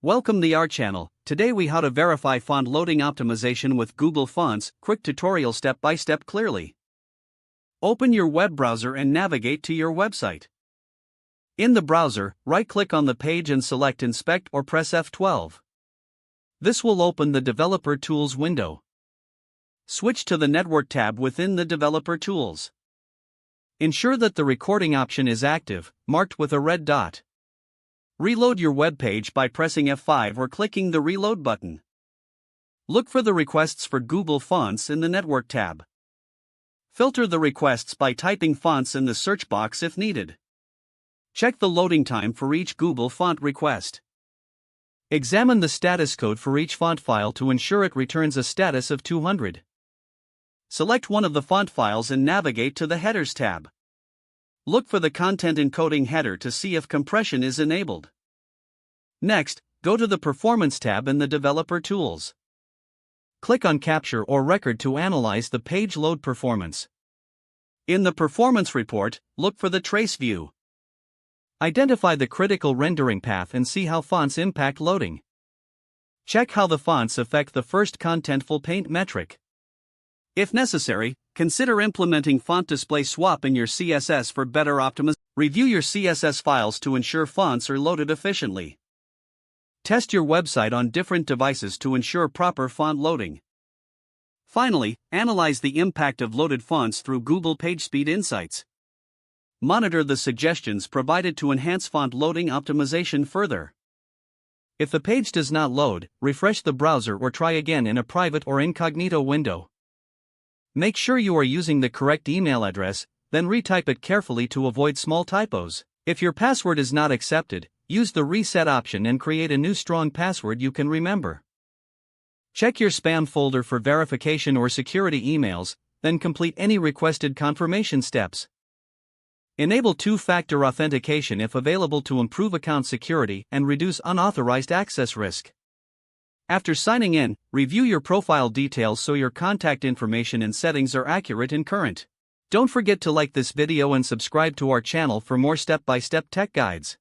Welcome to our channel. Today we how to verify font loading optimization with Google Fonts, quick tutorial step by step clearly. Open your web browser and navigate to your website. In the browser, right-click on the page and select Inspect or press F12. This will open the Developer Tools window. Switch to the Network tab within the Developer Tools. Ensure that the recording option is active, marked with a red dot. Reload your web page by pressing F5 or clicking the Reload button. Look for the requests for Google Fonts in the Network tab. Filter the requests by typing fonts in the search box if needed. Check the loading time for each Google font request. Examine the status code for each font file to ensure it returns a status of 200. Select one of the font files and navigate to the Headers tab. Look for the content encoding header to see if compression is enabled. Next, go to the Performance tab in the Developer Tools. Click on Capture or Record to analyze the page load performance. In the Performance report, look for the Trace view. Identify the critical rendering path and see how fonts impact loading. Check how the fonts affect the first Contentful Paint metric. If necessary, consider implementing font display swap in your CSS for better optimization. Review your CSS files to ensure fonts are loaded efficiently. Test your website on different devices to ensure proper font loading. Finally, analyze the impact of loaded fonts through Google PageSpeed Insights. Monitor the suggestions provided to enhance font loading optimization further. If the page does not load, refresh the browser or try again in a private or incognito window. Make sure you are using the correct email address, then retype it carefully to avoid small typos. If your password is not accepted, use the reset option and create a new strong password you can remember. Check your spam folder for verification or security emails, then complete any requested confirmation steps. Enable two-factor authentication if available to improve account security and reduce unauthorized access risk. After signing in, review your profile details so your contact information and settings are accurate and current. Don't forget to like this video and subscribe to our channel for more step-by-step tech guides.